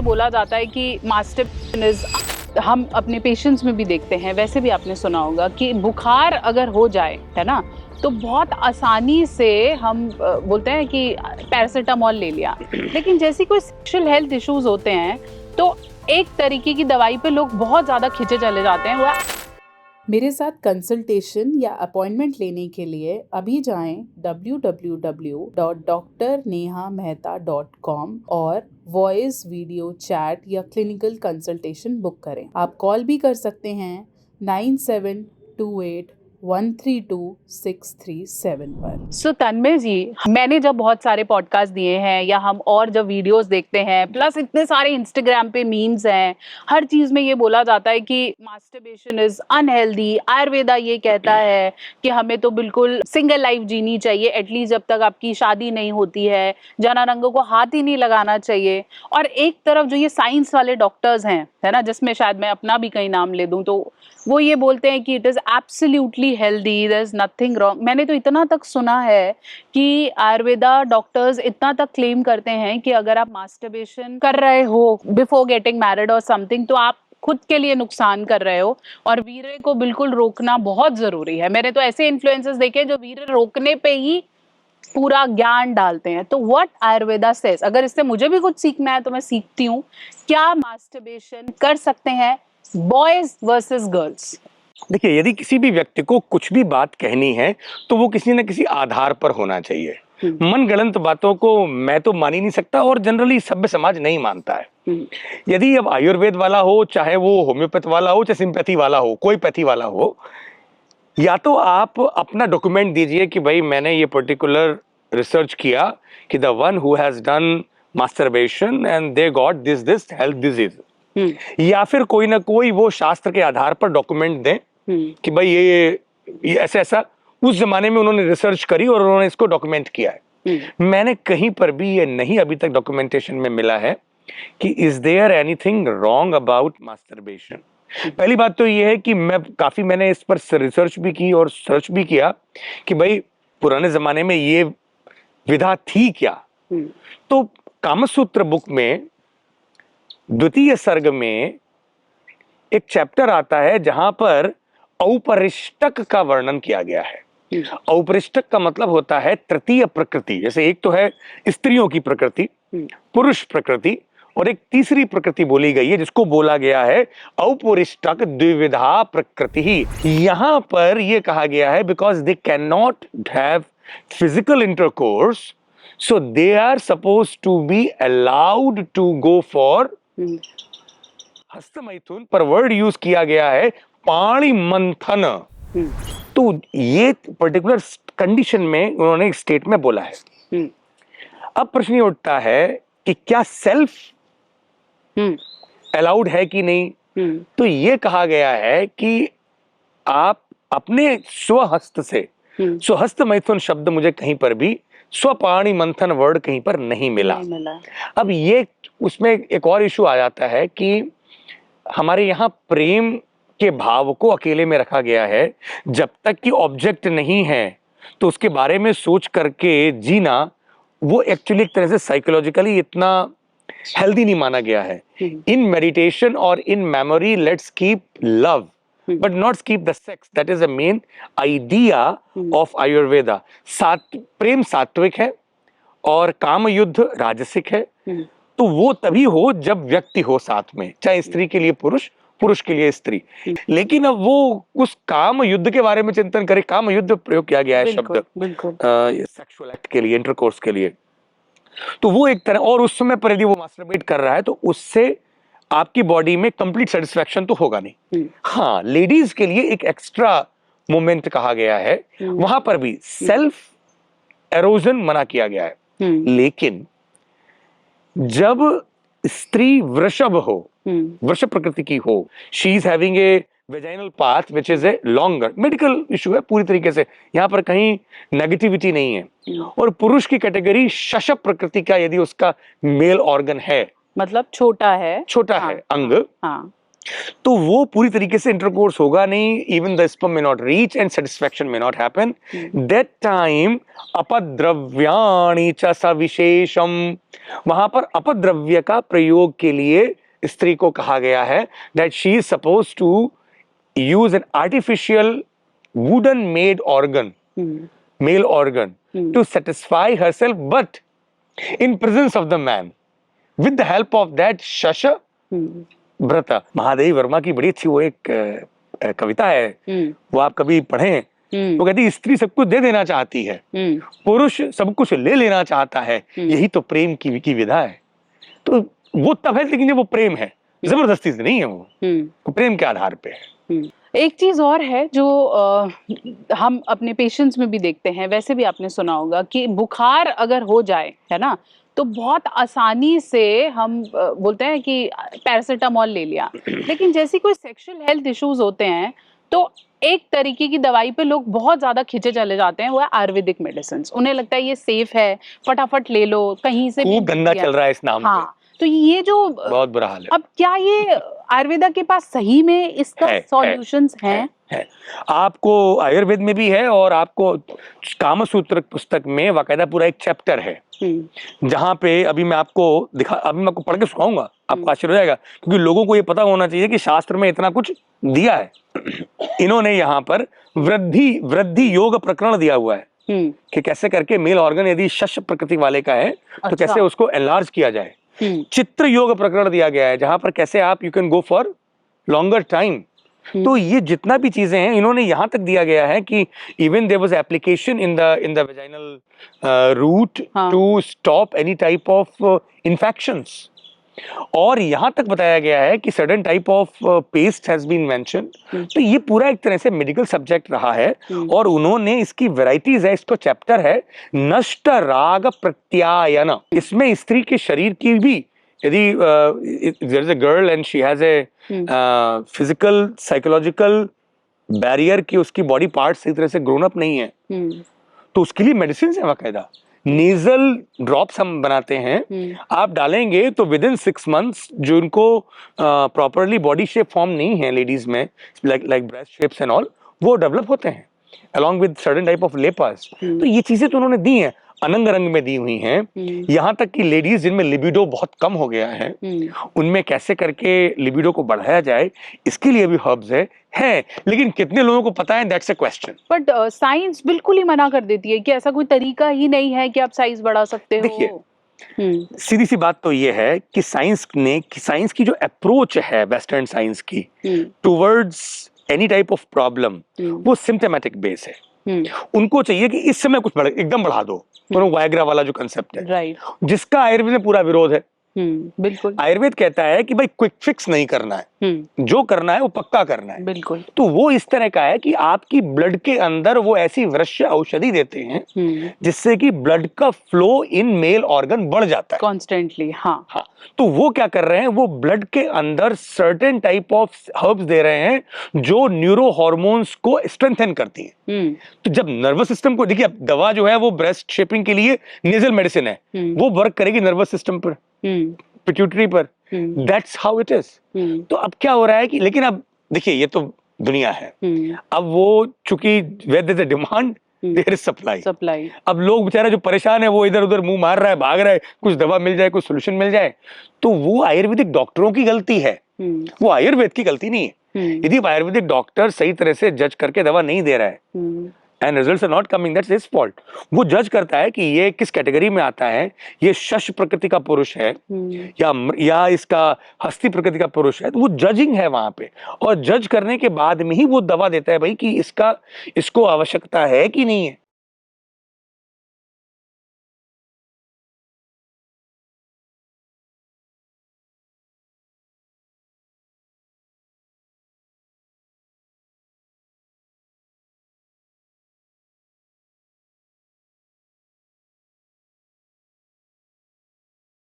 बोला जाता है कि मास्टरबेशन इज, हम अपने पेशेंट्स में भी देखते हैं, वैसे भी आपने सुना होगा कि बुखार अगर हो जाए, है ना, तो बहुत आसानी से हम बोलते हैं कि पैरासीटामोल ले लिया, लेकिन जैसे कोई सेक्सुअल हेल्थ इश्यूज होते हैं तो एक तरीके की दवाई पे लोग बहुत ज़्यादा खिंचे चले जाते हैं। वो मेरे साथ कंसल्टेशन या अपॉइंटमेंट लेने के लिए अभी जाएं www.drnehamehta.com और वॉइस, वीडियो, चैट या क्लिनिकल कंसल्टेशन बुक करें। आप कॉल भी कर सकते हैं 9728132637 पर। सो तन्मय जी, मैंने जब बहुत सारे पॉडकास्ट दिए हैं या हम और जब वीडियोस देखते हैं, प्लस इतने सारे इंस्टाग्राम पे मीम्स हैं, हर चीज में ये बोला जाता है कि मास्टरबेशन इज अनहेल्दी। आयुर्वेदा ये कहता है कि हमें तो बिल्कुल सिंगल लाइफ जीनी चाहिए, एटलीस्ट जब तक आपकी शादी नहीं होती है, जनारंगों को हाथ ही नहीं लगाना चाहिए। और एक तरफ जो ये साइंस वाले डॉक्टर्स हैं, है ना, जिसमें शायद मैं अपना भी कहीं नाम ले दूं, तो वो ये बोलते हैं कि it is absolutely healthy, there is nothing wrong. मैंने तो इतना तक सुना है कि आयुर्वेदा डॉक्टर्स इतना तक क्लेम करते हैं कि अगर आप मास्टरबेशन कर रहे हो बिफोर गेटिंग मैरिड और समथिंग, तो आप खुद के लिए नुकसान कर रहे हो और वीर्य को बिल्कुल रोकना बहुत जरूरी है। मैंने तो ऐसे इन्फ्लुएंसर्स देखे जो वीर्य रोकने पे ही पूरा ज्ञान डालते हैं। तो व्हाट आयुर्वेदा सेज, अगर इससे मुझे भी कुछ सीखना है तो मैं सीखती हूँ। क्या मास्टरबेशन कर सकते हैं बॉयज वर्सेस गर्ल्स? देखिए, यदि किसी भी व्यक्ति को कुछ भी बात कहनी है तो वो किसी न किसी आधार पर होना चाहिए। मनगढ़ंत बातों को मैं तो मान ही नहीं सकता और जनरली सभ्य समाज नहीं मानता है। यदि अब आयुर्वेद वाला हो, चाहे वो होम्योपैथ वाला हो, चाहे सिंपैथी वाला हो, कोई पैथी वाला हो, या तो आप अपना डॉक्यूमेंट दीजिए कि भाई मैंने ये पर्टिकुलर रिसर्च किया कि the one who has done masturbation and they got this health disease, या फिर कोई ना कोई वो शास्त्र के आधार पर डॉक्यूमेंट दें कि भाई ये ऐसा ऐसा उस जमाने में उन्होंने रिसर्च करी और उन्होंने इसको डॉक्यूमेंट किया है। मैंने कहीं पर भी ये नहीं अभी तक डॉक्यूमेंटेशन में मिला है कि is there anything wrong about masturbation. पहली बात तो ये है कि मैंने इस पर रिसर्च भी की और सर्च भी किया कि भाई पुराने जमाने में ये विधा थी क्या। तो कामसूत्र बुक में द्वितीय सर्ग में एक चैप्टर आता है जहां पर औपरिष्टक का वर्णन किया गया है। औपरिष्टक का मतलब होता है तृतीय प्रकृति। जैसे एक तो है स्त्रियों की प्रकृति, पुरुष प्रकृति, और एक तीसरी प्रकृति बोली गई है जिसको बोला गया है औपरिष्टक द्विविधा प्रकृति ही। यहां पर यह कहा गया है because they can not have physical intercourse, so they are supposed to be allowed to go for हस्तमैथुन, पर वर्ड यूज किया गया है पाणी मंथन। तो ये पर्टिकुलर कंडीशन में उन्होंने स्टेट में बोला है। अब प्रश्न ये उठता है कि क्या सेल्फ अलाउड है कि नहीं। तो ये कहा गया है कि आप अपने स्वहस्त से, स्वहस्त मैथुन शब्द मुझे कहीं पर भी, स्वपाणी मंथन वर्ड कहीं पर नहीं मिला। अब ये उसमें एक और इशू आ जाता है कि हमारे यहाँ प्रेम के भाव को अकेले में रखा गया है। जब तक कि ऑब्जेक्ट नहीं है तो उसके बारे में सोच करके जीना, वो एक्चुअली एक तरह से साइकोलॉजिकली इतना हेल्दी नहीं माना गया है। इन मेडिटेशन और in memory let's keep love but not keep the sex. That is the main idea of Ayurveda. प्रेम सात्विक है और काम युद्ध राजसिक है। तो वो तभी हो जब व्यक्ति हो साथ में, चाहे स्त्री के लिए पुरुष, पुरुष के लिए स्त्री। लेकिन अब वो उस काम युद्ध के बारे में चिंतन करे। काम युद्ध प्रयोग किया गया है शब्द सेक्सुअल एक्ट के लिए, इंटरकोर्स के लिए। तो वो एक तरह, और उस समय पर यदि वो मास्टरबेट कर रहा है तो उससे आपकी बॉडी में कंप्लीट सेटिस्फैक्शन तो होगा नहीं। हाँ, लेडीज के लिए एक एक्स्ट्रा मोमेंट कहा गया है, वहां पर भी सेल्फ एरोजन मना किया गया है। लेकिन जब स्त्री वृषभ हो, वृषभ प्रकृति की हो, she is having a vaginal path which is a longer, medical issue है पूरी तरीके से, यहाँ पर कहीं नेगेटिविटी नहीं है। और पुरुष की कैटेगरी शशभ प्रकृति का, यदि उसका मेल ऑर्गन है, मतलब छोटा है, छोटा है अंग, तो वो पूरी तरीके से इंटरकोर्स होगा नहीं, even the sperm may not reach and satisfaction may not happen. That time अपद्रव्याणि च सविशेषम, वहां पर अपद्रव्य का प्रयोग के लिए स्त्री को कहा गया है that she is suppose to use an artificial wooden made organ, male organ, to satisfy herself, but in presence of the man with the help of that shasha व्रता। महादेवी वर्मा की बड़ी अच्छी वो एक कविता है, वो आप कभी पढ़ें। वो कहती है स्त्री सब कुछ दे देना चाहती है, पुरुष सब कुछ ले लेना चाहता है, यही तो प्रेम की विधा है। तो वो तब है, लेकिन वो प्रेम है, जबरदस्ती से नहीं है, वो प्रेम के आधार पे है। एक चीज और है जो हम अपने पेशेंट्स में भी देखते हैं, वैसे भी आपने सुना होगा कि बुखार अगर हो जाए, है ना, तो बहुत आसानी से हम बोलते हैं कि पैरासीटामोल ले लिया, लेकिन जैसे कोई सेक्सुअल हेल्थ इश्यूज होते हैं तो एक तरीके की दवाई पे लोग बहुत ज्यादा खिंचे चले जाते हैं, वो है आयुर्वेदिक मेडिसिन। उन्हें लगता है ये सेफ है, फटाफट ले लो, कहीं से खूब गंदा चल रहा है इस नाम हाँ, तो ये जो बहुत बुरा हाल है। अब क्या ये आयुर्वेदा के पास सही में इसका सॉल्यूशंस हैं? है। आपको आयुर्वेद में भी है, और आपको कामसूत्र पुस्तक में बाकायदा पूरा एक चैप्टर है जहां पे अभी मैं आपको पढ़ के सुनाऊंगा, आपको आश्चर्य हो जाएगा, क्योंकि लोगों को ये पता होना चाहिए कि शास्त्र में इतना कुछ दिया है। इन्होंने यहाँ पर वृद्धि योग प्रकरण दिया हुआ है कि कैसे करके मेल ऑर्गन यदि शश प्रकृति वाले का है तो कैसे उसको एनलार्ज किया जाए। चित्र योग प्रकरण दिया गया है जहां पर कैसे आप you can go for longer time. तो ये जितना भी चीजें हैं इन्होंने यहां तक दिया गया है कि even there was application in the vaginal route to stop any type of infections, और यहां तक बताया गया है कि certain type of paste has been mentioned. तो ये पूरा एक तरह से मेडिकल सब्जेक्ट रहा है, और उन्होंने इसकी वैरायटीज है, इसको चैप्टर है नष्ट राग प्रत्यायन। इसमें स्त्री के शरीर की भी, यदि there is a girl and she has a physical psychological barrier कि उसकी बॉडी पार्ट सही तरह से ग्रोन अप नहीं है, तो उसके लिए मेडिसिन है बाकायदा। नेजल ड्रॉप्स हम बनाते हैं, आप डालेंगे तो विद इन 6 months जो उनको प्रॉपरली बॉडी शेप फॉर्म नहीं है लेडीज में, like breast shapes and all, वो डेवलप होते हैं along with certain type of lepers. तो ये चीजें तो उन्होंने दी हैं, अनंग रंग में दी हुई हैं। यहाँ तक कि लेडीज जिनमें लिबिडो बहुत कम हो गया है उनमें कैसे करके लिबिडो को बढ़ाया जाए, इसके लिए भी हर्ब्स है, लेकिन कितने लोगों को पता है, that's a question. But science बिल्कुल ही मना कर देती है कि ऐसा कोई तरीका ही नहीं है कि आप साइज बढ़ा सकते हो। देखिए सीधी सी बात तो ये है कि साइंस की जो अप्रोच है वेस्टर्न साइंस की towards any type of problem, वो सिम्टोमेटिक बेस है। उनको चाहिए कि इस समय कुछ एकदम बढ़ा दो, तो वायग्रा वाला जो कंसेप्ट है, राइट, जिसका आयुर्वेद में पूरा विरोध है। बिल्कुल, आयुर्वेद कहता है कि भाई क्विक फिक्स नहीं करना है, जो करना है वो पक्का करना है। बिल्कुल। तो वो इस तरह का है कि आपकी ब्लड के अंदर वो ऐसी वृक्ष औषधि देते हैं जिससे कि ब्लड का फ्लो इन मेल ऑर्गन बढ़ जाता है कॉन्स्टेंटली। हाँ, तो वो क्या कर रहे हैं, वो ब्लड के अंदर सर्टेन टाइप ऑफ हर्ब्स दे रहे हैं जो न्यूरो हार्मोन्स को स्ट्रेंथन करती हैं। तो जब नर्वस सिस्टम को, देखिए दवा जो है वो ब्रेस्ट शेपिंग के लिए नेजल मेडिसिन है, वो वर्क करेगी नर्वस सिस्टम पर, पिट्यूटरी पर, दैट्स हाउ इट इज। तो अब क्या हो रहा है कि, लेकिन अब देखिए ये तो दुनिया है, अब वो चूंकि where there is a demand there is supply. अब लोग बेचारे जो परेशान है वो इधर उधर मुंह मार रहा है, भाग रहा है, कुछ दवा मिल जाए, कुछ सोल्यूशन मिल जाए, तो वो आयुर्वेदिक डॉक्टरों की गलती है, वो आयुर्वेद की गलती नहीं है। यदि आयुर्वेदिक डॉक्टर सही तरह से जज करके दवा नहीं दे रहा है and results are not coming, that's his fault. वो जज करता है कि ये किस कैटेगरी में आता है, ये शश प्रकृति का पुरुष है या इसका हस्ती प्रकृति का पुरुष है, तो वो जजिंग है वहां पे, और जज करने के बाद में ही वो दवा देता है भाई कि इसको आवश्यकता है कि नहीं है।